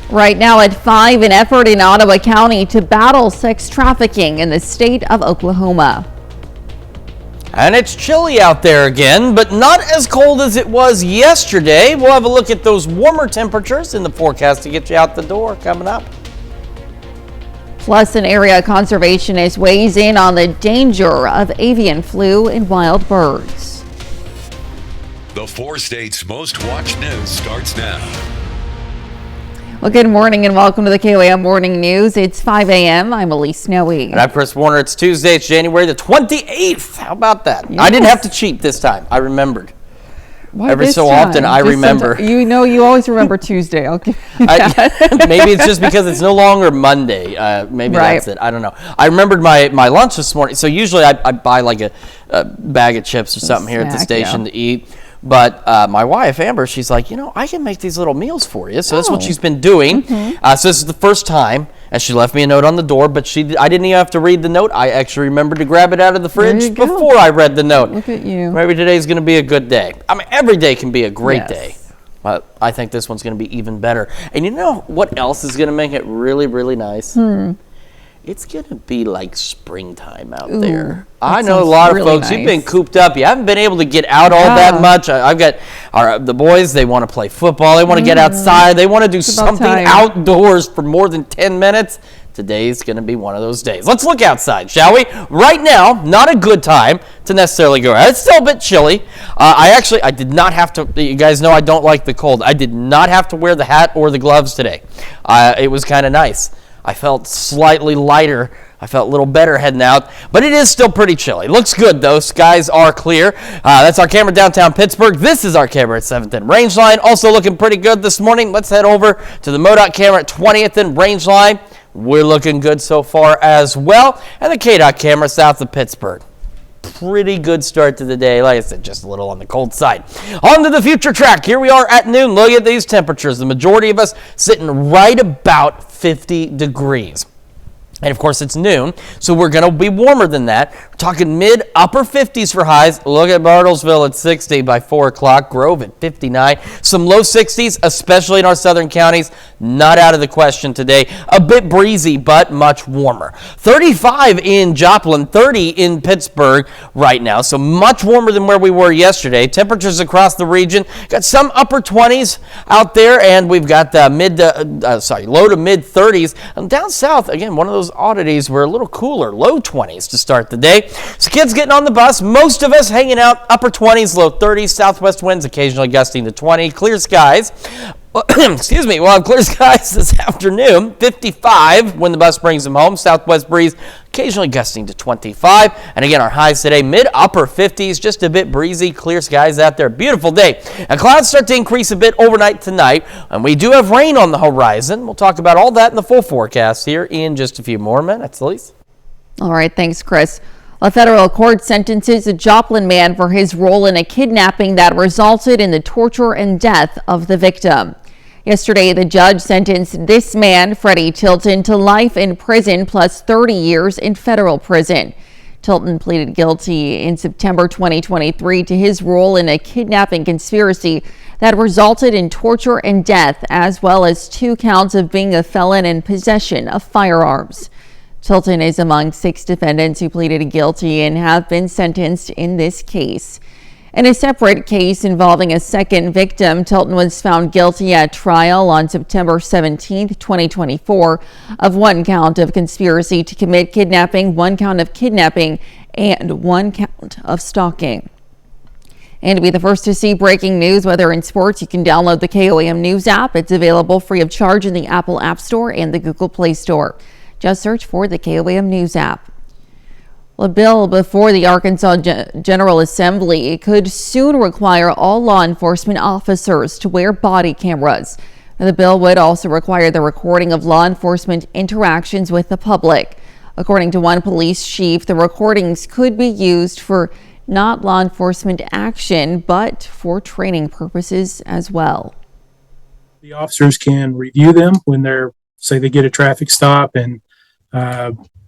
Right now at 5, an effort in Ottawa County to battle sex trafficking in the state of Oklahoma. And it's chilly out there again, but not as cold as it was yesterday. We'll have a look at those warmer temperatures in the forecast to get you out the door coming up. Plus, an area conservationist weighs in on the danger of avian flu in wild birds. The 4 states' most watched news starts now. Well, good morning and welcome to the KOAM Morning News. It's 5 a.m. I'm Elise Snowy. And I'm Chris Warner. It's Tuesday. It's January the 28th. How about that? Yes. I didn't have to cheat this time. I remembered. Why Every this so time? often I remember. You always remember Tuesday. Okay. Maybe it's just because it's no longer Monday. Maybe Right. That's it. I don't know. I remembered my lunch this morning. So usually I buy like a bag of chips or something here at the station to eat. But my wife, Amber, she's like, I can make these little meals for you. So that's what she's been doing. So this is the first time. And she left me a note on the door, but I didn't even have to read the note. I actually remembered to grab it out of the fridge before I read the note. Look at you. Maybe today's going to be a good day. I mean, every day can be a great day. But I think this one's going to be even better. And you know what else is going to make it really, really nice? It's going to be like springtime out there. I know a lot of folks, you've been cooped up. You haven't been able to get out all that much. I've got the boys, they want to play football. They want to get outside. They want to do something outdoors for more than 10 minutes. Today's going to be one of those days. Let's look outside, shall we? Right now, not a good time to necessarily go out. It's still a bit chilly. I did not have to, you guys know I don't like the cold. I did not have to wear the hat or the gloves today. It was kind of nice. I felt slightly lighter. I felt a little better heading out, but it is still pretty chilly. Looks good, though. Skies are clear. That's our camera downtown Pittsburgh. This is our camera at 7th and Rangeline. Also looking pretty good this morning. Let's head over to the MoDOT camera at 20th and Rangeline. We're looking good so far as well. And the KDOT camera south of Pittsburgh. Pretty good start to the day. Like I said, just a little on the cold side. On to the future track. Here we are at noon. Look at these temperatures. The majority of us sitting right about 50 degrees. And, of course, it's noon, so we're going to be warmer than that. We're talking mid-upper 50s for highs. Look at Bartlesville at 60 by 4 o'clock. Grove at 59. Some low 60s, especially in our southern counties. Not out of the question today. A bit breezy, but much warmer. 35 in Joplin, 30 in Pittsburgh right now, so much warmer than where we were yesterday. Temperatures across the region. Got some upper 20s out there, and we've got low to mid 30s. And down south, again, one of those oddities were a little cooler, low 20s to start the day. So kids getting on the bus, most of us hanging out upper 20s, low 30s, southwest winds occasionally gusting to 20, clear skies. Excuse me, we'll have clear skies this afternoon, 55 when the bus brings them home, southwest breeze occasionally gusting to 25. And again, our highs today, mid-upper 50s, just a bit breezy, clear skies out there. Beautiful day. And clouds start to increase a bit overnight tonight, and we do have rain on the horizon. We'll talk about all that in the full forecast here in just a few more minutes. Elise? All right, thanks, Chris. A federal court sentences a Joplin man for his role in a kidnapping that resulted in the torture and death of the victim. Yesterday, the judge sentenced this man, Freddie Tilton, to life in prison plus 30 years in federal prison. Tilton pleaded guilty in September 2023 to his role in a kidnapping conspiracy that resulted in torture and death, as well as 2 counts of being a felon in possession of firearms. Tilton is among 6 defendants who pleaded guilty and have been sentenced in this case. In a separate case involving a second victim, Tilton was found guilty at trial on September 17, 2024, of 1 count of conspiracy to commit kidnapping, 1 count of kidnapping, and 1 count of stalking. And to be the first to see breaking news, whether in sports, you can download the KOAM News app. It's available free of charge in the Apple App Store and the Google Play Store. Just search for the KOAM News app. Well, a bill before the Arkansas General Assembly could soon require all law enforcement officers to wear body cameras. The bill would also require the recording of law enforcement interactions with the public. According to one police chief, the recordings could be used for not law enforcement action, but for training purposes as well. The officers can review them when they get a traffic stop and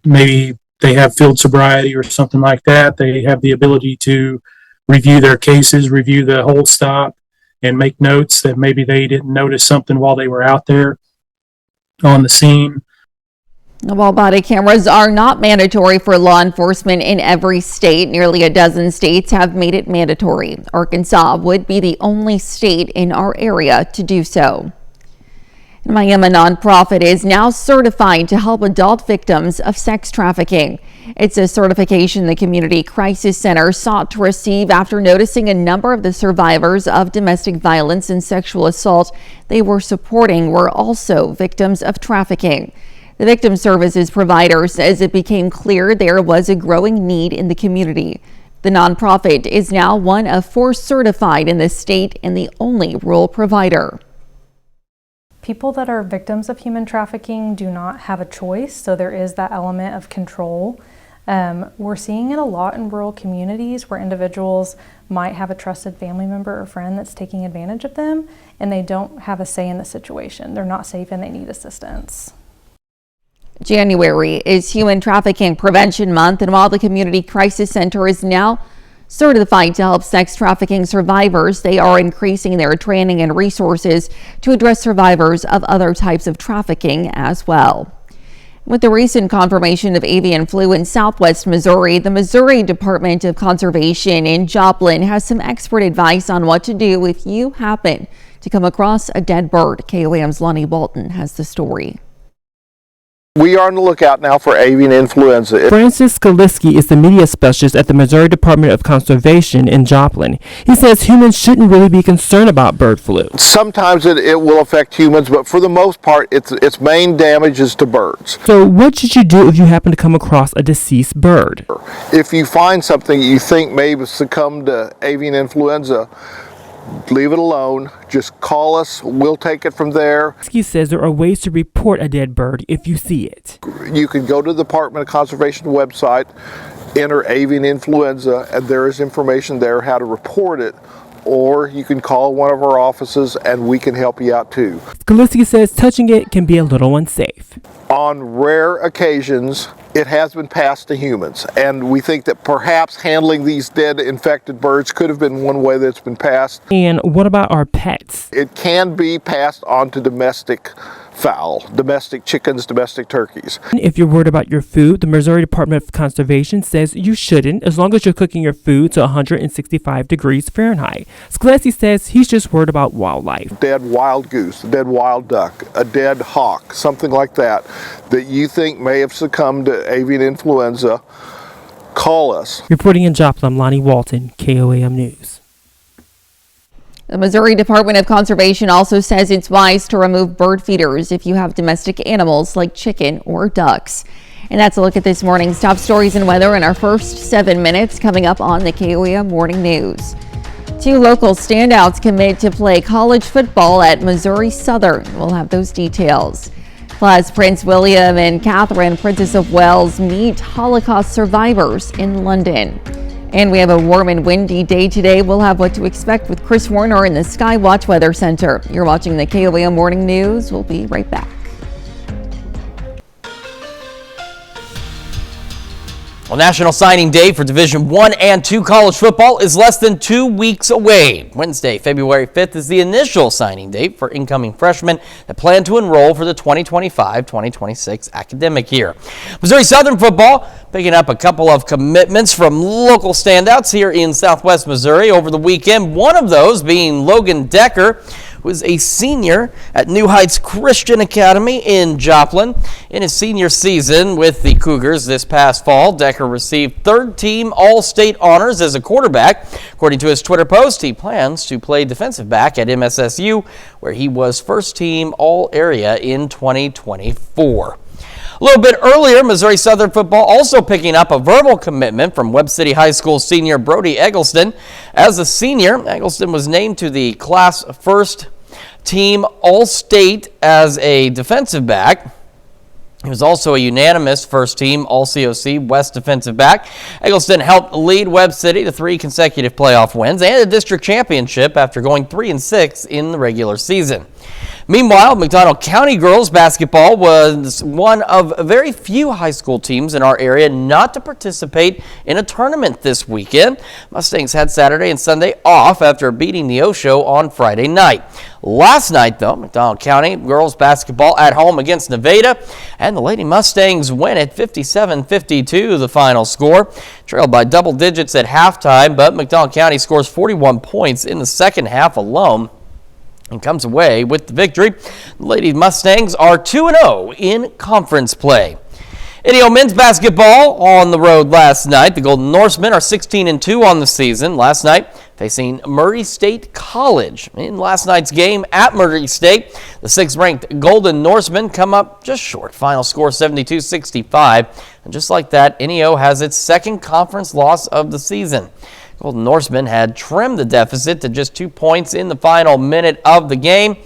maybe they have field sobriety or something like that. They have the ability to review their cases, review the whole stop, and make notes that maybe they didn't notice something while they were out there. on the scene. While body cameras are not mandatory for law enforcement in every state, nearly a dozen states have made it mandatory. Arkansas would be the only state in our area to do so. Miami nonprofit is now certified to help adult victims of sex trafficking. It's a certification the Community Crisis Center sought to receive after noticing a number of the survivors of domestic violence and sexual assault they were supporting were also victims of trafficking. The victim services provider says it became clear there was a growing need in the community. The nonprofit is now one of 4 certified in the state and the only rural provider. People that are victims of human trafficking do not have a choice, so there is that element of control. We're seeing it a lot in rural communities where individuals might have a trusted family member or friend that's taking advantage of them, and they don't have a say in the situation. They're not safe and they need assistance. January is Human Trafficking Prevention Month, and while the Community Crisis Center is now certified to help sex trafficking survivors, they are increasing their training and resources to address survivors of other types of trafficking as well. With the recent confirmation of avian flu in southwest Missouri, the Missouri Department of Conservation in Joplin has some expert advice on what to do if you happen to come across a dead bird. KOAM's Lonnie Walton has the story. We are on the lookout now for avian influenza. Francis Skaliski is the media specialist at the Missouri Department of Conservation in Joplin. He says humans shouldn't really be concerned about bird flu. Sometimes it will affect humans, but for the most part, its main damage is to birds. So what should you do if you happen to come across a deceased bird? If you find something you think may have succumbed to avian influenza, leave it alone. Just call us. We'll take it from there. He says there are ways to report a dead bird if you see it. You can go to the Department of Conservation website, enter avian influenza, and there is information there how to report it. Or you can call one of our offices and we can help you out too. Skaliski says touching it can be a little unsafe. On rare occasions, it has been passed to humans, and we think that perhaps handling these dead infected birds could have been one way that's been passed. And what about our pets? It can be passed on to domestic fowl, domestic chickens, domestic turkeys. If you're worried about your food, the Missouri Department of Conservation says you shouldn't, as long as you're cooking your food to 165 degrees Fahrenheit. Skaliski says he's just worried about wildlife. Dead wild goose, a dead wild duck, a dead hawk, something like that you think may have succumbed to avian influenza, call us. Reporting in Joplin, Lonnie Walton, KOAM News. The Missouri Department of Conservation also says it's wise to remove bird feeders if you have domestic animals like chicken or ducks. And that's a look at this morning's top stories and weather in our first 7 minutes, coming up on the KOAM Morning News. 2 local standouts commit to play college football at Missouri Southern. We'll have those details. Plus, Prince William and Catherine, Princess of Wales, meet Holocaust survivors in London. And we have a warm and windy day today. We'll have what to expect with Chris Warner in the Skywatch Weather Center. You're watching the KOAM Morning News. We'll be right back. Well, National Signing Day for Division I and II college football is less than 2 weeks away. Wednesday, February 5th is the initial signing date for incoming freshmen that plan to enroll for the 2025-2026 academic year. Missouri Southern football picking up a couple of commitments from local standouts here in Southwest Missouri over the weekend. One of those being Logan Decker, who is a senior at New Heights Christian Academy in Joplin. In his senior season with the Cougars this past fall, Decker received third-team All-State honors as a quarterback. According to his Twitter post, he plans to play defensive back at MSSU, where he was first-team All-Area in 2024. A little bit earlier, Missouri Southern football also picking up a verbal commitment from Webb City High School senior Brody Eggleston. As a senior, Eggleston was named to the class first team All-State as a defensive back. He was also a unanimous first team All-COC West defensive back. Eggleston helped lead Webb City to 3 consecutive playoff wins and a district championship after going 3-6 in the regular season. Meanwhile, McDonald County girls basketball was one of very few high school teams in our area not to participate in a tournament this weekend. Mustangs had Saturday and Sunday off after beating the Osho on Friday night. Last night, though, McDonald County girls basketball at home against Nevada, and the Lady Mustangs win at 57-52, the final score. Trailed by double digits at halftime, but McDonald County scores 41 points in the second half alone and comes away with the victory. The Lady Mustangs are 2-0 in conference play. NEO men's basketball on the road last night. The Golden Norsemen are 16-2 on the season. Last night, facing Murray State College. In last night's game at Murray State, the 6th-ranked Golden Norsemen come up just short. Final score 72-65. And just like that, NEO has its second conference loss of the season. Golden Norsemen had trimmed the deficit to just 2 points in the final minute of the game.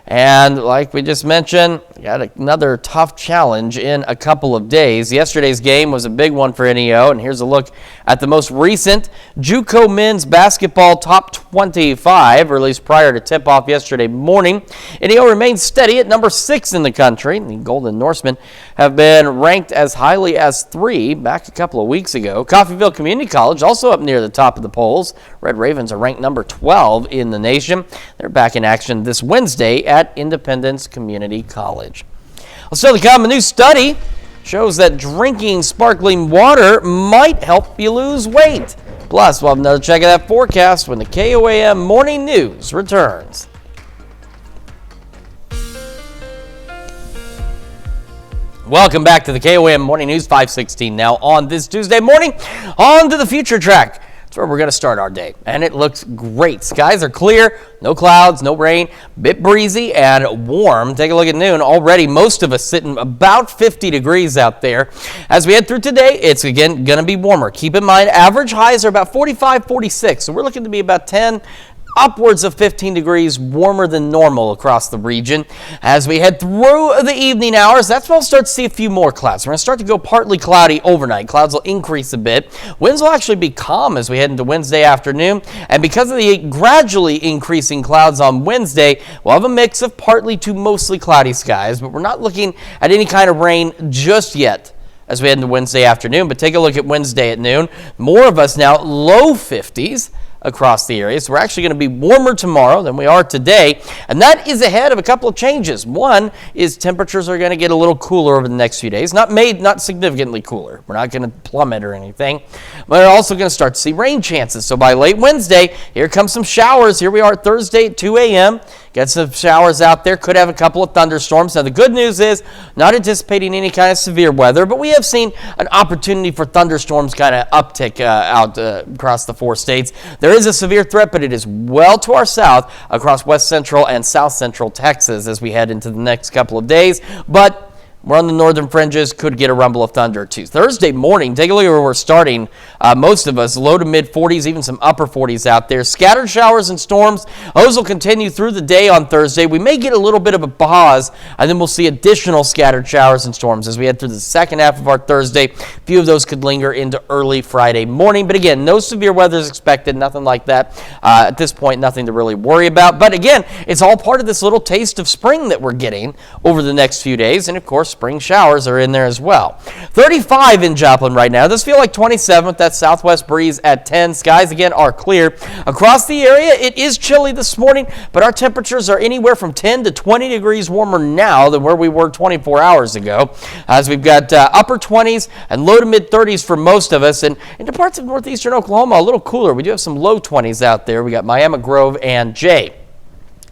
And like we just mentioned, got another tough challenge in a couple of days. Yesterday's game was a big one for NEO, and here's a look at the most recent JUCO men's basketball top 25, released prior to tip-off yesterday morning. NEO remains steady at number 6 in the country. The Golden Norsemen have been ranked as highly as 3 back a couple of weeks ago. Coffeyville Community College also up near the top of the polls. Red Ravens are ranked number 12 in the nation. They're back in action this Wednesday at Independence Community College. Well, still to come, a new study shows that drinking sparkling water might help you lose weight. Plus, we'll have another check of that forecast when the KOAM Morning News returns. Welcome back to the KOAM Morning News, 5:16 now on this Tuesday morning. On to the future track. That's where we're going to start our day, and it looks great. Skies are clear, no clouds, no rain, bit breezy and warm. Take a look at noon. Already most of us sitting about 50 degrees out there. As we head through today, it's again going to be warmer. Keep in mind, average highs are about 45, 46, so we're looking to be about 10, upwards of 15 degrees warmer than normal across the region. As we head through the evening hours, that's when we'll start to see a few more clouds. We're going to start to go partly cloudy overnight. Clouds will increase a bit. Winds will actually be calm as we head into Wednesday afternoon. And because of the gradually increasing clouds on Wednesday, we'll have a mix of partly to mostly cloudy skies, but we're not looking at any kind of rain just yet as we head into Wednesday afternoon. But take a look at Wednesday at noon. More of us now low 50s across the area. So we're actually going to be warmer tomorrow than we are today, and that is ahead of a couple of changes. One is temperatures are going to get a little cooler over the next few days. Not significantly cooler. We're not going to plummet or anything, but we're also going to start to see rain chances. So by late Wednesday, here comes some showers. Here we are Thursday at 2 a.m. Get some showers out there. Could have a couple of thunderstorms. Now the good news is not anticipating any kind of severe weather, but we have seen an opportunity for thunderstorms kind of uptick out across the 4 states. There is a severe threat, but it is well to our south across west central and south central Texas as we head into the next couple of days. But we're on the northern fringes, could get a rumble of thunder or two. Thursday morning, take a look at where we're starting. Most of us, low to mid 40s, even some upper 40s out there. Scattered showers and storms. Those will continue through the day on Thursday. We may get a little bit of a pause, and then we'll see additional scattered showers and storms as we head through the second half of our Thursday. A few of those could linger into early Friday morning. But again, no severe weather is expected, nothing like that. At this point, nothing to really worry about. But again, it's all part of this little taste of spring that we're getting over the next few days. And of course, spring showers are in there as well. 35 in Joplin right now. This feels like 27 with that southwest breeze at 10. Skies again are clear. Across the area, it is chilly this morning, but our temperatures are anywhere from 10 to 20 degrees warmer now than where we were 24 hours ago. As we've got upper 20s and low to mid 30s for most of us. And into parts of northeastern Oklahoma, a little cooler. We do have some low 20s out there. We got Miami Grove and Jay.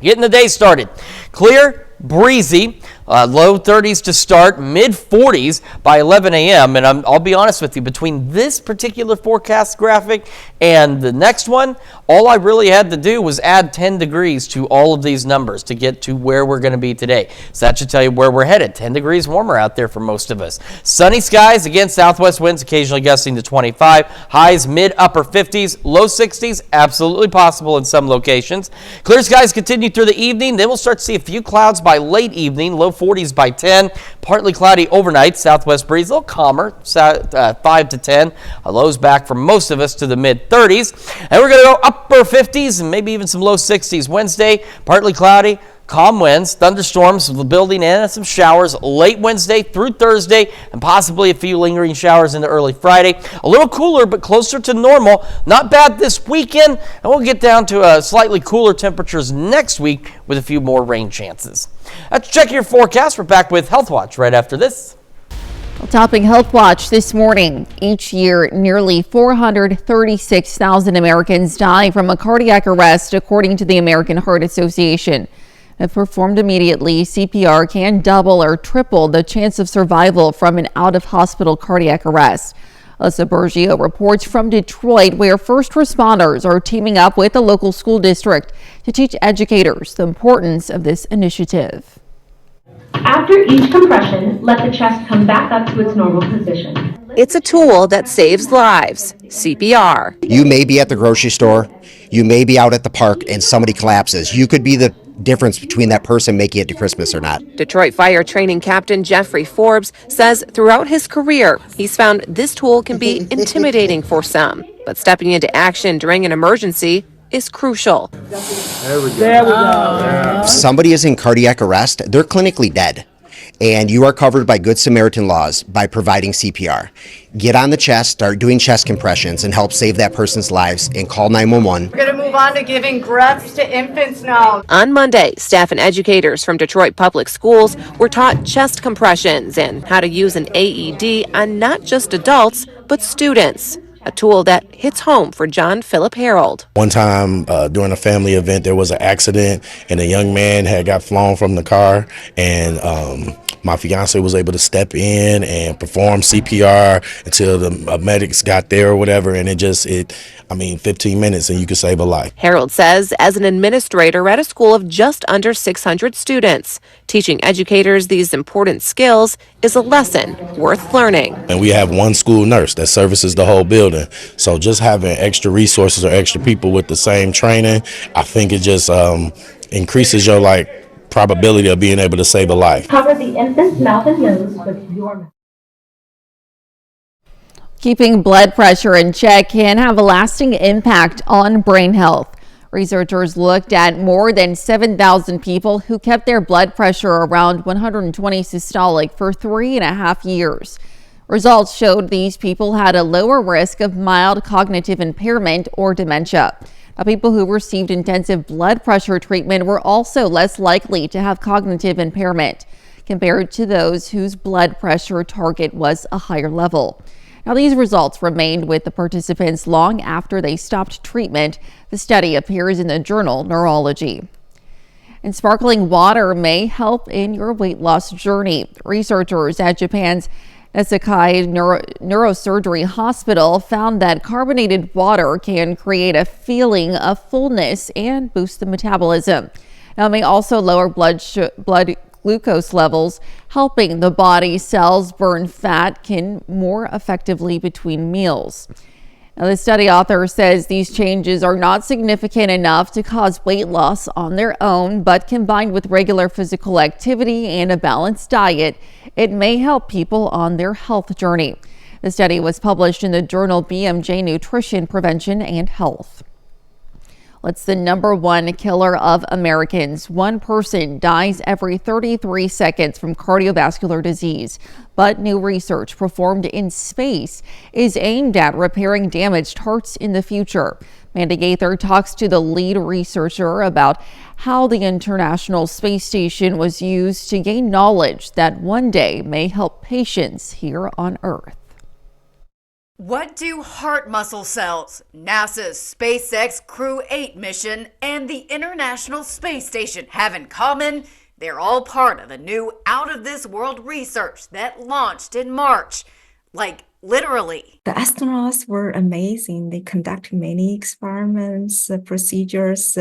Getting the day started. Clear, breezy. Low 30s to start, mid 40s by 11 a.m. And I'll be honest with you, between this particular forecast graphic and the next one, all I really had to do was add 10 degrees to all of these numbers to get to where we're going to be today. So that should tell you where we're headed. 10 degrees warmer out there for most of us. Sunny skies, again, southwest winds occasionally gusting to 25. Highs mid upper 50s, low 60s, absolutely possible in some locations. Clear skies continue through the evening. Then we'll start to see a few clouds by late evening, low 40s by 10. Partly cloudy overnight, southwest breeze, a little calmer, 5 to 10. Lows back for most of us to the mid 30s. And we're going to go upper 50s and maybe even some low 60s Wednesday. Partly cloudy, Calm winds, thunderstorms building in, and some showers late Wednesday through Thursday, and possibly a few lingering showers into early Friday. A little cooler, but closer to normal. Not bad this weekend, and we'll get down to slightly cooler temperatures next week with a few more rain chances. Let's check your forecast. We're back with Health Watch right after this. Well, topping Health Watch this morning. Each year, nearly 436,000 Americans die from a cardiac arrest, according to the American Heart Association. If performed immediately, CPR can double or triple the chance of survival from an out-of-hospital cardiac arrest. Alyssa Bergio reports from Detroit, where first responders are teaming up with the local school district to teach educators the importance of this initiative. After each compression, let the chest come back up to its normal position. It's a tool that saves lives, CPR. You may be at the grocery store, you may be out at the park, and somebody collapses. You could be the difference between that person making it to Christmas or not. Detroit Fire Training Captain Jeffrey Forbes says throughout his career, he's found this tool can be intimidating for some, but stepping into action during an emergency is crucial. There we go. Somebody is in cardiac arrest, they're clinically dead, and you are covered by Good Samaritan laws by providing CPR. Get on the chest, start doing chest compressions, and help save that person's lives, and call 911. We're going to move on to giving breaths to infants now. On Monday, staff and educators from Detroit Public Schools were taught chest compressions and how to use an AED on not just adults, but students. A tool that hits home for John Philip Harold. One time during a family event, there was an accident and a young man had got flown from the car, and my fiance was able to step in and perform CPR until the medics got there or whatever, and 15 minutes and you could save a life. Harold says as an administrator at a school of just under 600 students, teaching educators these important skills is a lesson worth learning. And we have one school nurse that services the whole building. So just having extra resources or extra people with the same training, I think it just increases your probability of being able to save a life. Cover the infant's mouth and nose with your mouth. Keeping blood pressure in check can have a lasting impact on brain health. Researchers looked at more than 7,000 people who kept their blood pressure around 120 systolic for 3.5 years. Results showed these people had a lower risk of mild cognitive impairment or dementia. Now, people who received intensive blood pressure treatment were also less likely to have cognitive impairment compared to those whose blood pressure target was a higher level. Now, these results remained with the participants long after they stopped treatment. The study appears in the journal Neurology. And sparkling water may help in your weight loss journey. Researchers at Japan's Newscast Neurosurgery Hospital found that carbonated water can create a feeling of fullness and boost the metabolism. Now, it may also lower blood glucose levels, helping the body cells burn fat more effectively between meals. Now, the study author says these changes are not significant enough to cause weight loss on their own, but combined with regular physical activity and a balanced diet, it may help people on their health journey. The study was published in the journal BMJ Nutrition, Prevention, and Health. It's the #1 killer of Americans. One person dies every 33 seconds from cardiovascular disease. But new research performed in space is aimed at repairing damaged hearts in the future. Amanda Gaither talks to the lead researcher about how the International Space Station was used to gain knowledge that one day may help patients here on Earth. What do heart muscle cells, NASA's SpaceX Crew 8 mission, and the International Space Station have in common? They're all part of a new out-of-this-world research that launched in March. Literally. The astronauts were amazing. They conducted many experiments, procedures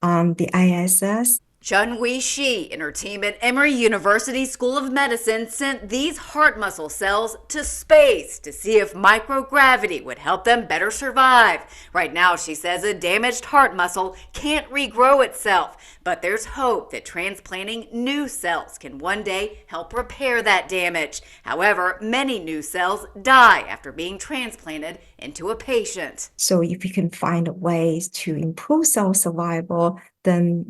on the ISS. Chun-Wei Shi and her team at Emory University School of Medicine sent these heart muscle cells to space to see if microgravity would help them better survive. Right now, she says a damaged heart muscle can't regrow itself, But there's hope that transplanting new cells can one day help repair that damage. However, many new cells die after being transplanted into a patient. So if you can find ways to improve cell survival, then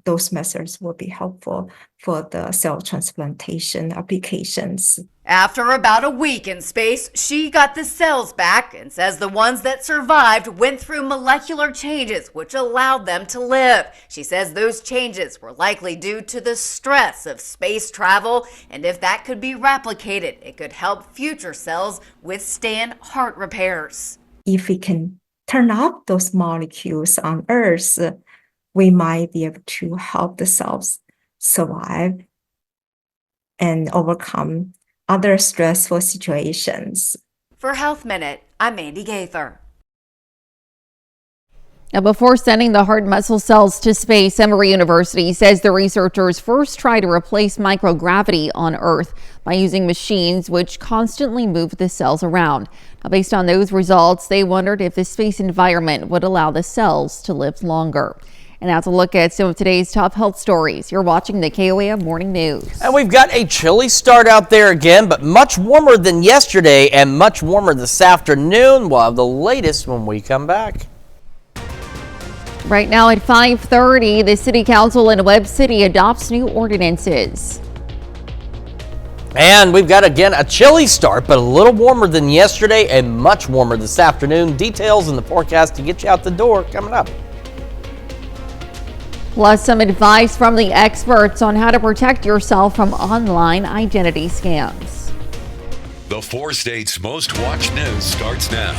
those methods will be helpful for the cell transplantation applications. After about a week in space, she got the cells back and says the ones that survived went through molecular changes which allowed them to live. She says those changes were likely due to the stress of space travel, and if that could be replicated, it could help future cells withstand heart repairs. If we can turn off those molecules on Earth, we might be able to help the cells survive and overcome other stressful situations. For Health Minute, I'm Mandy Gaither. Now, before sending the heart muscle cells to space, Emory University says the researchers first try to replace microgravity on Earth by using machines which constantly move the cells around. Now, based on those results, they wondered if the space environment would allow the cells to live longer. And now to look at some of today's top health stories. You're watching the KOAM Morning News. And we've got a chilly start out there again, but much warmer than yesterday and much warmer this afternoon. We'll have the latest when we come back. Right now at 5:30, the City Council in Webb City adopts new ordinances. And we've got, again, a chilly start, but a little warmer than yesterday and much warmer this afternoon. Details in the forecast to get you out the door coming up. Plus, some advice from the experts on how to protect yourself from online identity scams. The 4 states' most watched news starts now.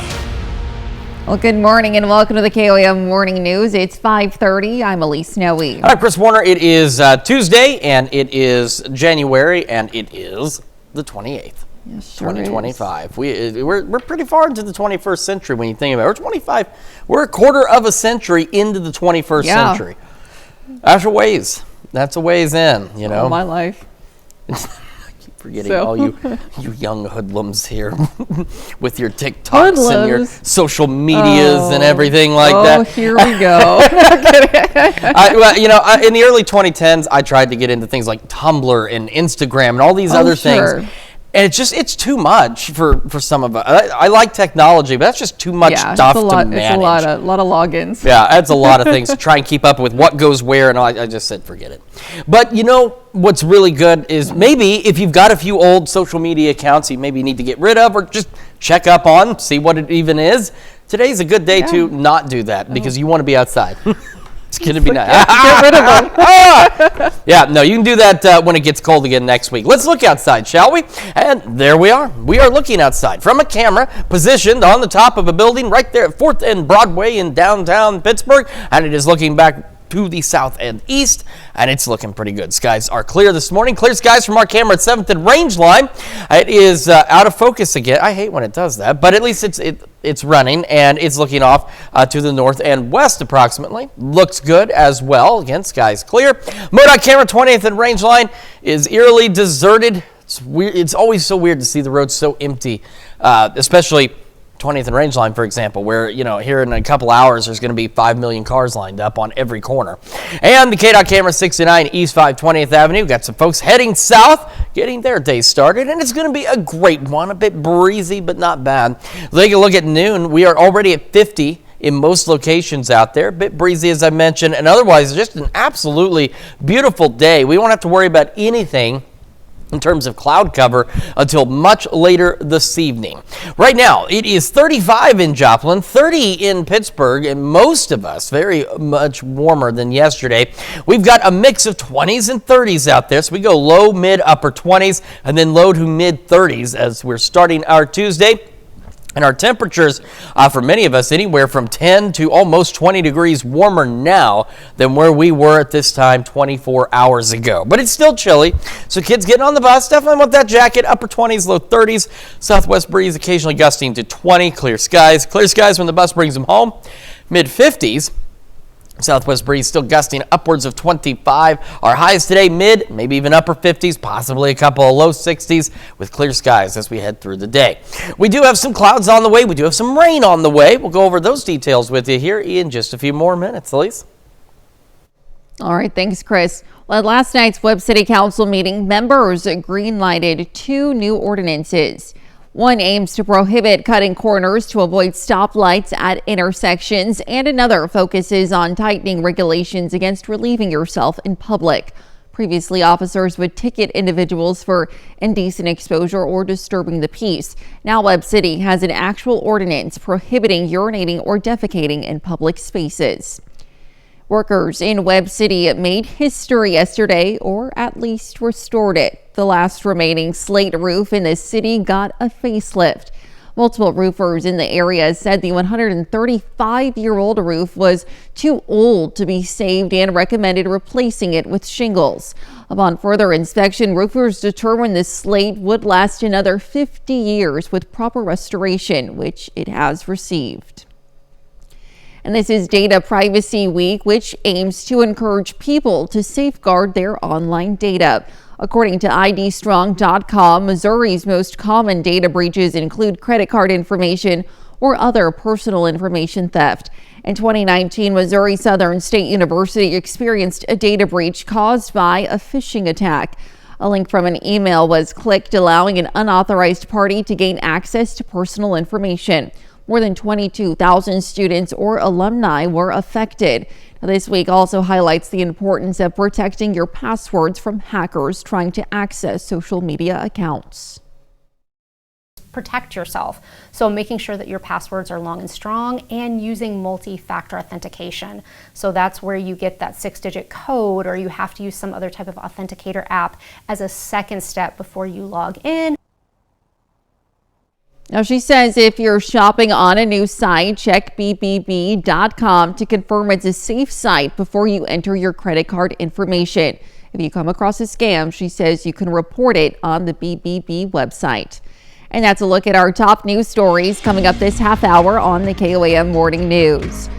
Well, good morning and welcome to the KOAM Morning News. It's 5:30. I'm Elise Snowy. All right, Chris Warner, it is Tuesday, and it is January, and it is the 28th. Yes, sure 2025. We're pretty far into the 21st century when you think about it. We're 25. We're a quarter of a century into the 21st century. That's a ways. That's a ways in, you know. All my life. I keep forgetting all you young hoodlums here with your TikToks and your social medias and everything like that. Oh, here we go. In the early 2010s, I tried to get into things like Tumblr and Instagram and all these other things. And it's too much for some of us. I like technology, but that's just too much stuff to manage. It's a lot of logins. Yeah, that's a lot of things to try and keep up with what goes where, and I just said forget it. But you know what's really good is maybe if you've got a few old social media accounts you maybe need to get rid of or just check up on, see what it even is. Today's a good day to not do that because you want to be outside. It's going to be nice. Get rid of them. Yeah, no, you can do that when it gets cold again next week. Let's look outside, shall we? And there we are. We are looking outside from a camera positioned on the top of a building right there at 4th and Broadway in downtown Pittsburgh. And it is looking back to the south and east, and it's looking pretty good. Skies are clear this morning. Clear skies from our camera at 7th and Range Line. It is out of focus again. I hate when it does that, but at least it's running, and it's looking off to the north and west approximately. Looks good as well. Again, skies clear. MoDOT camera 20th and Range Line is eerily deserted. It's weird. It's always so weird to see the roads so empty, especially 20th and Range Line, for example, where, here in a couple hours, there's going to be 5 million cars lined up on every corner. And the KDOT camera 69 East 520th Avenue. Got some folks heading south, getting their day started, and it's going to be a great one. A bit breezy, but not bad. Take a look at noon. We are already at 50 in most locations out there. A bit breezy, as I mentioned, and otherwise just an absolutely beautiful day. We won't have to worry about anything in terms of cloud cover until much later this evening. Right now, it is 35 in Joplin, 30 in Pittsburgh, and most of us very much warmer than yesterday. We've got a mix of 20s and 30s out there, so we go low, mid, upper 20s, and then low to mid 30s as we're starting our Tuesday. And our temperatures, for many of us, anywhere from 10 to almost 20 degrees warmer now than where we were at this time 24 hours ago. But it's still chilly, so kids getting on the bus, definitely want that jacket. Upper 20s, low 30s. Southwest breeze occasionally gusting to 20. Clear skies. Clear skies when the bus brings them home. Mid 50s. Southwest breeze still gusting upwards of 25. Our highs today, mid, maybe even upper 50s, possibly a couple of low 60s with clear skies as we head through the day. We do have some clouds on the way. We do have some rain on the way. We'll go over those details with you here in just a few more minutes, Elise. All right, thanks, Chris. Well, at last night's Webb City Council meeting, members green-lighted 2 new ordinances. One aims to prohibit cutting corners to avoid stoplights at intersections, and another focuses on tightening regulations against relieving yourself in public. Previously, officers would ticket individuals for indecent exposure or disturbing the peace. Now, Webb City has an actual ordinance prohibiting urinating or defecating in public spaces. Workers in Webb City made history yesterday, or at least restored it. The last remaining slate roof in the city got a facelift. Multiple roofers in the area said the 135-year-old roof was too old to be saved and recommended replacing it with shingles. Upon further inspection, roofers determined the slate would last another 50 years with proper restoration, which it has received. And this is Data Privacy Week, which aims to encourage people to safeguard their online data. According to IDstrong.com, Missouri's most common data breaches include credit card information or other personal information theft. In 2019, Missouri Southern State University experienced a data breach caused by a phishing attack. A link from an email was clicked, allowing an unauthorized party to gain access to personal information. More than 22,000 students or alumni were affected. Now, this week also highlights the importance of protecting your passwords from hackers trying to access social media accounts. Protect yourself. So making sure that your passwords are long and strong and using multi-factor authentication. So that's where you get that 6-digit code, or you have to use some other type of authenticator app as a second step before you log in. Now, she says if you're shopping on a new site, check bbb.com to confirm it's a safe site before you enter your credit card information. If you come across a scam, she says you can report it on the BBB website. And that's a look at our top news stories coming up this half hour on the KOAM Morning News.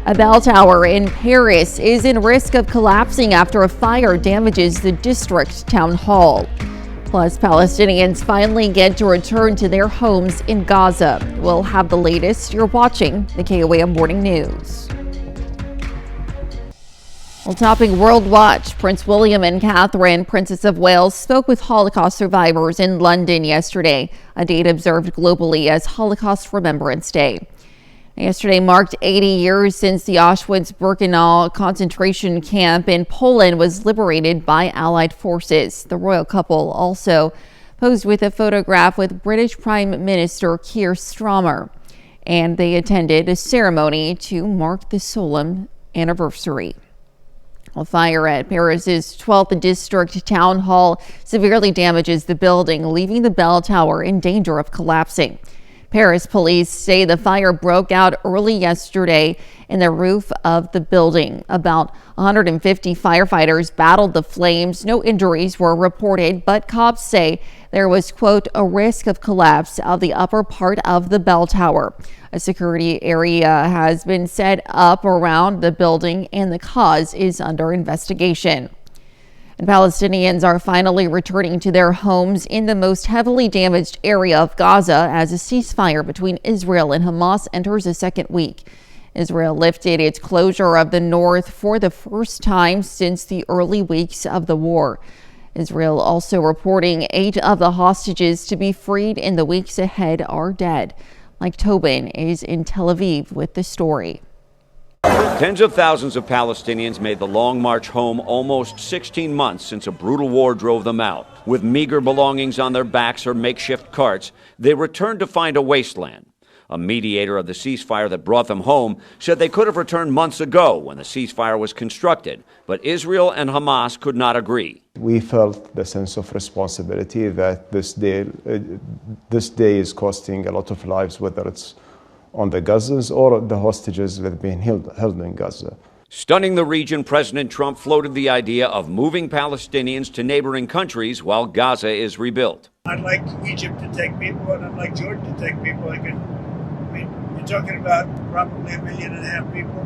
A bell tower in Paris is in risk of collapsing after a fire damages the district town hall. Plus, Palestinians finally get to return to their homes in Gaza. We'll have the latest. You're watching the KOAM Morning News. Well, topping World Watch, Prince William and Catherine, Princess of Wales, spoke with Holocaust survivors in London yesterday, a date observed globally as Holocaust Remembrance Day. Yesterday marked 80 years since the Auschwitz-Birkenau concentration camp in Poland was liberated by Allied forces. The royal couple also posed with a photograph with British Prime Minister Keir Starmer, and they attended a ceremony to mark the solemn anniversary. A fire at Paris's 12th District Town Hall severely damages the building, leaving the bell tower in danger of collapsing. Paris police say the fire broke out early yesterday in the roof of the building. About 150 firefighters battled the flames. No injuries were reported, but cops say there was, quote, a risk of collapse of the upper part of the bell tower. A security area has been set up around the building and the cause is under investigation. And Palestinians are finally returning to their homes in the most heavily damaged area of Gaza as a ceasefire between Israel and Hamas enters a second week. Israel lifted its closure of the north for the first time since the early weeks of the war. Israel also reporting 8 of the hostages to be freed in the weeks ahead are dead. Mike Tobin is in Tel Aviv with the story. Tens of thousands of Palestinians made the long march home almost 16 months since a brutal war drove them out. With meager belongings on their backs or makeshift carts, they returned to find a wasteland. A mediator of the ceasefire that brought them home said they could have returned months ago when the ceasefire was constructed, but Israel and Hamas could not agree. We felt the sense of responsibility that this day is costing a lot of lives, whether it's on the Gazans or the hostages that have been held in Gaza. Stunning the region, President Trump floated the idea of moving Palestinians to neighboring countries while Gaza is rebuilt. I'd like Egypt to take people, and I'd like Jordan to take people. You're talking about probably 1.5 million people,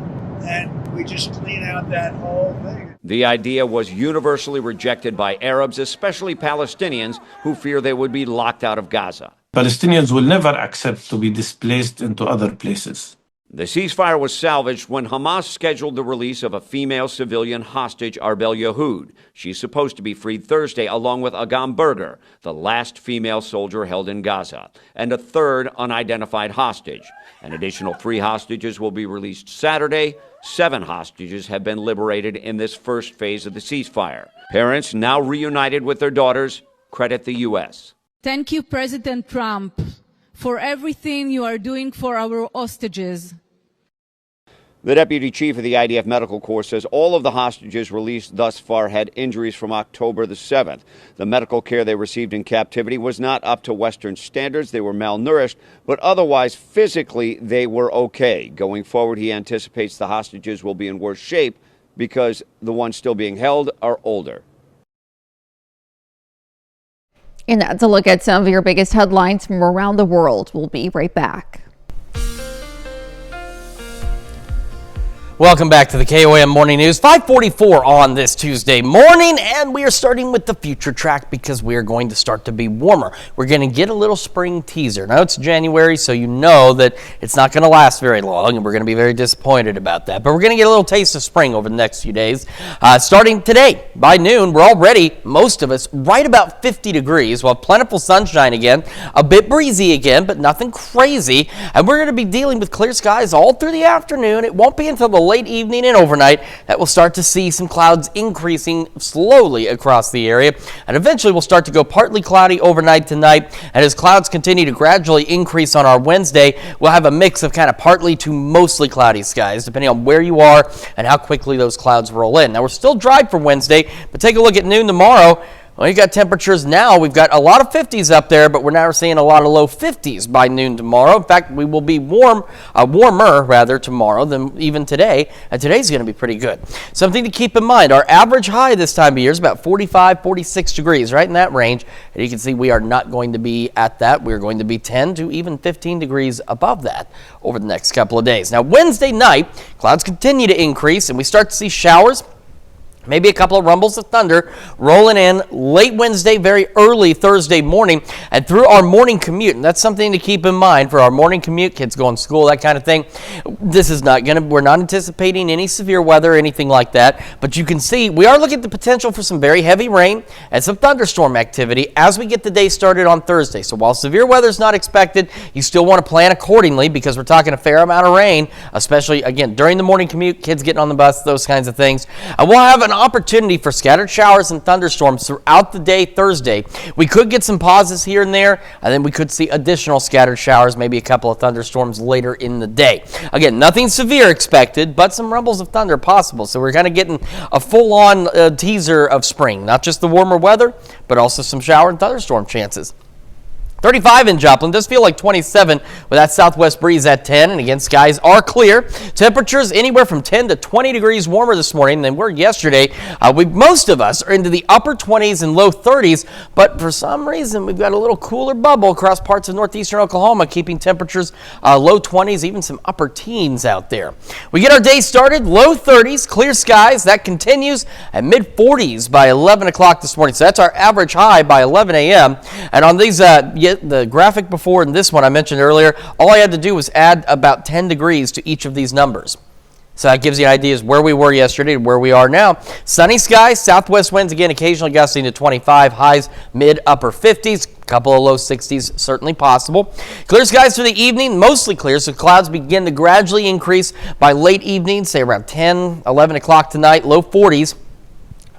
and we just clean out that whole thing. The idea was universally rejected by Arabs, especially Palestinians, who fear they would be locked out of Gaza. Palestinians will never accept to be displaced into other places. The ceasefire was salvaged when Hamas scheduled the release of a female civilian hostage, Arbel Yahoud. She's supposed to be freed Thursday, along with Agam Berger, the last female soldier held in Gaza, and a third unidentified hostage. An additional 3 hostages will be released Saturday. 7 hostages have been liberated in this first phase of the ceasefire. Parents, now reunited with their daughters, credit the U.S. Thank you, President Trump, for everything you are doing for our hostages. The deputy chief of the IDF Medical Corps says all of the hostages released thus far had injuries from October the 7th. The medical care they received in captivity was not up to Western standards. They were malnourished, but otherwise physically they were okay. Going forward, he anticipates the hostages will be in worse shape because the ones still being held are older. And that's a look at some of your biggest headlines from around the world. We'll be right back. Welcome back to the KOAM Morning News, 5:44 on this Tuesday morning, and we are starting with the future track because we are going to start to be warmer. We're going to get a little spring teaser. Now it's January, so you know that it's not going to last very long, and we're going to be very disappointed about that. But we're going to get a little taste of spring over the next few days. Starting today, by noon, we're already, most of us, right about 50 degrees. We'll have plentiful sunshine again, a bit breezy again, but nothing crazy. And we're going to be dealing with clear skies all through the afternoon. It won't be until the late evening and overnight that we'll start to see some clouds increasing slowly across the area, and eventually we'll start to go partly cloudy overnight tonight. And as clouds continue to gradually increase on our Wednesday, we'll have a mix of kind of partly to mostly cloudy skies depending on where you are and how quickly those clouds roll in. Now we're still dry for Wednesday, but take a look at noon tomorrow. Well, you got temperatures now. We've got a lot of 50s up there, but we're now seeing a lot of low 50s by noon tomorrow. In fact, we will be warmer tomorrow than even today, and today's going to be pretty good. Something to keep in mind, our average high this time of year is about 45, 46 degrees, right in that range. And you can see we are not going to be at that. We're going to be 10 to even 15 degrees above that over the next couple of days. Now, Wednesday night, clouds continue to increase, and we start to see showers. Maybe a couple of rumbles of thunder rolling in late Wednesday, very early Thursday morning, and through our morning commute. And that's something to keep in mind for our morning commute, kids going to school, that kind of thing. This is not going to, we're not anticipating any severe weather or anything like that. But you can see we are looking at the potential for some very heavy rain and some thunderstorm activity as we get the day started on Thursday. So while severe weather is not expected, you still want to plan accordingly because we're talking a fair amount of rain, especially, again, during the morning commute, kids getting on the bus, those kinds of things. And we'll have an opportunity for scattered showers and thunderstorms throughout the day Thursday. We could get some pauses here and there, and then we could see additional scattered showers, maybe a couple of thunderstorms later in the day. Again, nothing severe expected, but some rumbles of thunder possible. So we're kind of getting a full-on teaser of spring, not just the warmer weather, but also some shower and thunderstorm chances. 35 in Joplin, does feel like 27 with that southwest breeze at 10, and again, skies are clear. Temperatures anywhere from 10 to 20 degrees warmer this morning than were yesterday. Most of us are into the upper 20s and low 30s, but for some reason, we've got a little cooler bubble across parts of northeastern Oklahoma, keeping temperatures low 20s, even some upper teens out there. We get our day started, low 30s, clear skies. That continues at mid 40s by 11 o'clock this morning. So that's our average high by 11 a.m. And on these, the graphic before and this one I mentioned earlier, all I had to do was add about 10 degrees to each of these numbers. So that gives you ideas where we were yesterday and where we are now. Sunny skies, southwest winds again occasionally gusting to 25, highs mid-upper 50s, a couple of low 60s certainly possible. Clear skies for the evening, mostly clear, so clouds begin to gradually increase by late evening, say around 10, 11 o'clock tonight, low 40s.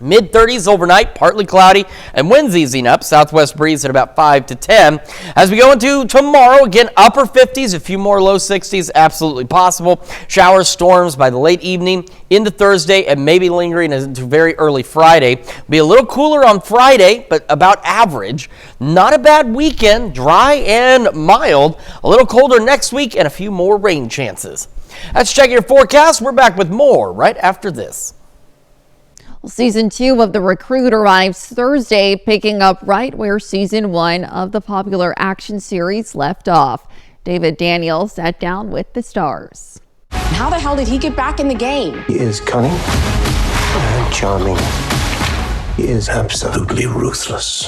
Mid-30s overnight, partly cloudy, and winds easing up. Southwest breeze at about 5 to 10. As we go into tomorrow, again, upper 50s, a few more low 60s, absolutely possible. Showers, storms by the late evening into Thursday, and maybe lingering into very early Friday. Be a little cooler on Friday, but about average. Not a bad weekend, dry and mild. A little colder next week, and a few more rain chances. Let's check your forecast. We're back with more right after this. Season 2 of The Recruit arrives Thursday, picking up right where Season 1 of the popular action series left off. David Daniels sat down with the stars. How the hell did he get back in the game? He is cunning and charming. He is absolutely ruthless.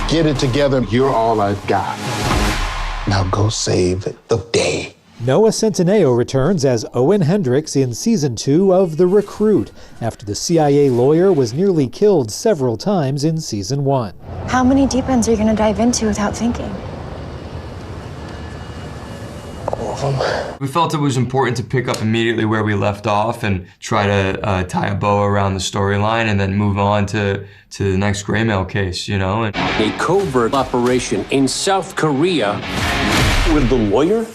Get it together. You're all I've got. Now go save the day. Noah Centineo returns as Owen Hendricks in Season 2 of The Recruit, after the CIA lawyer was nearly killed several times in Season 1. How many deep ends are you going to dive into without thinking? All of them. We felt it was important to pick up immediately where we left off and try to tie a bow around the storyline and then move on to the next gray mail case, you know? A covert operation in South Korea with the lawyer?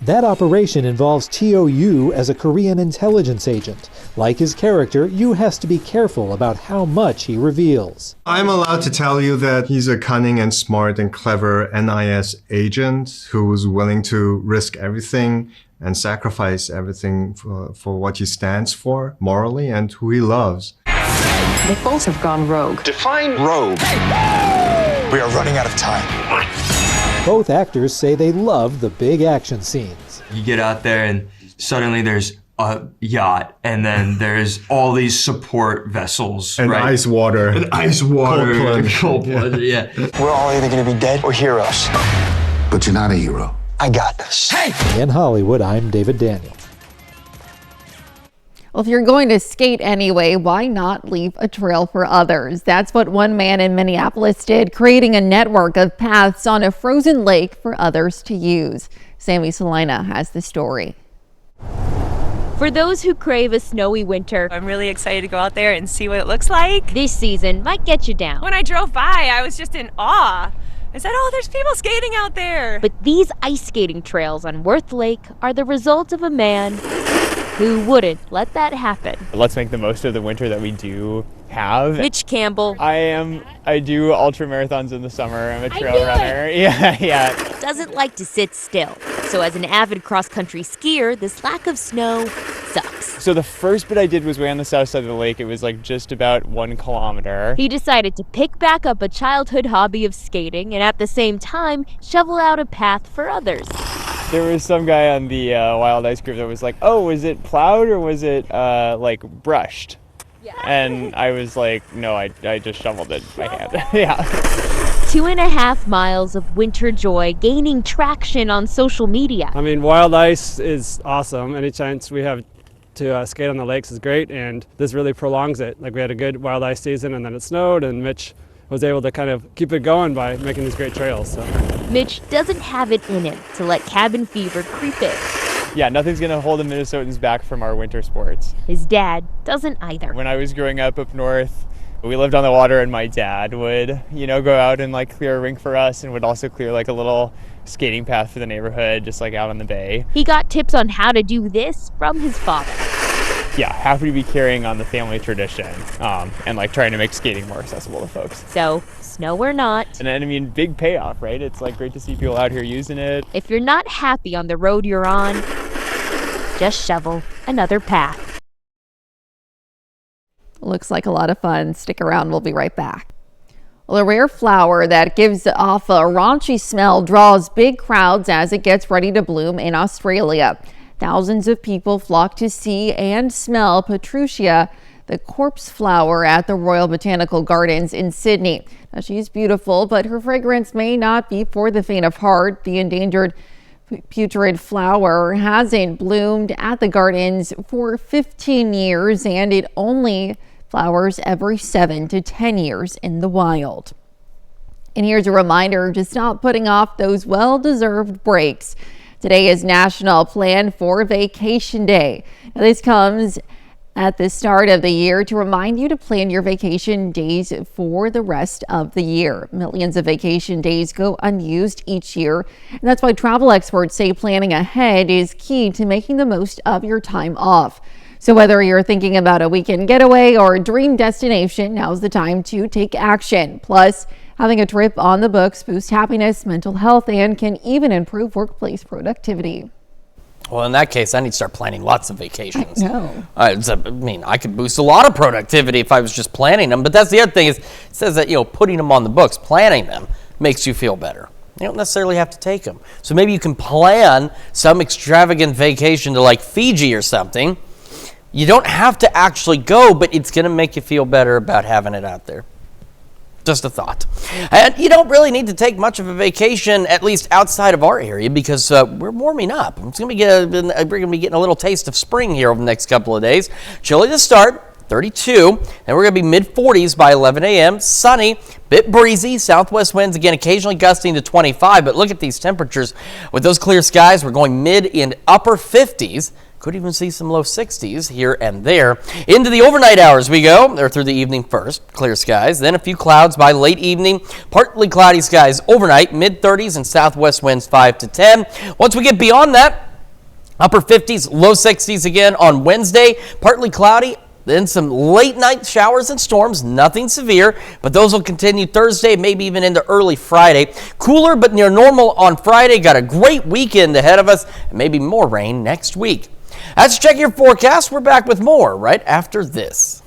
That operation involves TOU as a Korean intelligence agent. Like his character, Yu has to be careful about how much he reveals. I'm allowed to tell you that he's a cunning and smart and clever NIS agent who's willing to risk everything and sacrifice everything for what he stands for morally and who he loves. They both have gone rogue. Define rogue. We are running out of time. Both actors say they love the big action scenes. You get out there and suddenly there's a yacht and then there's all these support vessels. And right? ice water. And ice water. Cold plunge, yeah. We're all either going to be dead or heroes. But you're not a hero. I got this. Hey! In Hollywood, I'm David Daniel. Well, if you're going to skate anyway, why not leave a trail for others? That's what one man in Minneapolis did, creating a network of paths on a frozen lake for others to use. Sammy Salina has the story. For those who crave a snowy winter, I'm really excited to go out there and see what it looks like. This season might get you down. When I drove by, I was just in awe. I said, oh, there's people skating out there. But these ice skating trails on Worth Lake are the result of a man who wouldn't let that happen. Let's make the most of the winter that we do have. Mitch Campbell. I do ultra marathons in the summer. I'm a trail runner. Yeah. Doesn't like to sit still. So as an avid cross-country skier, this lack of snow sucks. So the first bit I did was way on the south side of the lake. It was like just about 1 kilometer. He decided to pick back up a childhood hobby of skating and at the same time shovel out a path for others. There was some guy on the Wild Ice group that was like, oh, was it plowed or was it like brushed? Yeah. And I was like, no, I just shoveled it by hand. Yeah. 2.5 miles of winter joy gaining traction on social media. I mean, Wild Ice is awesome. Any chance we have to skate on the lakes is great, and this really prolongs it. Like, we had a good Wild Ice season, and then it snowed, and Mitch was able to kind of keep it going by making these great trails. So. Mitch doesn't have it in him to let cabin fever creep in. Yeah, nothing's going to hold the Minnesotans back from our winter sports. His dad doesn't either. When I was growing up north, we lived on the water, and my dad would, go out and like clear a rink for us and would also clear like a little skating path for the neighborhood, just like out on the bay. He got tips on how to do this from his father. Yeah, happy to be carrying on the family tradition and like trying to make skating more accessible to folks. So, snow or not. And I mean, big payoff, right? It's like great to see people out here using it. If you're not happy on the road you're on, just shovel another path. Looks like a lot of fun. Stick around. We'll be right back. Well, a rare flower that gives off a raunchy smell draws big crowds as it gets ready to bloom in Australia. Thousands of people flock to see and smell Petrutia, the corpse flower, at the Royal Botanical Gardens in Sydney. Now, she's beautiful, but her fragrance may not be for the faint of heart. The endangered putrid flower hasn't bloomed at the gardens for 15 years, and it only flowers every 7 to 10 years in the wild. And here's a reminder to stop putting off those well-deserved breaks. Today is National Plan for Vacation Day. Now, this comes at the start of the year to remind you to plan your vacation days for the rest of the year. Millions of vacation days go unused each year, and that's why travel experts say planning ahead is key to making the most of your time off. So whether you're thinking about a weekend getaway or a dream destination, now's the time to take action. Plus, having a trip on the books boosts happiness, mental health, and can even improve workplace productivity. Well, in that case, I need to start planning lots of vacations. No. I mean, I could boost a lot of productivity if I was just planning them. But that's the other thing is, it says that, putting them on the books, planning them makes you feel better. You don't necessarily have to take them. So maybe you can plan some extravagant vacation to like Fiji or something. You don't have to actually go, but it's going to make you feel better about having it out there. Just a thought. And you don't really need to take much of a vacation, at least outside of our area, because we're warming up. We're going to be getting a little taste of spring here over the next couple of days. Chilly to start. 32, and we're going to be mid-40s by 11 a.m. Sunny, bit breezy, southwest winds again occasionally gusting to 25, but look at these temperatures. With those clear skies, we're going mid and upper 50s. Could even see some low 60s here and there. Into the overnight hours we go, or through the evening first. Clear skies, then a few clouds by late evening. Partly cloudy skies overnight, mid-30s and southwest winds 5 to 10. Once we get beyond that, upper 50s, low 60s again on Wednesday. Partly cloudy. Then some late night showers and storms, nothing severe, but those will continue Thursday, maybe even into early Friday. Cooler but near normal on Friday. Got a great weekend ahead of us, and maybe more rain next week. That's Check Your Forecast. We're back with more right after this.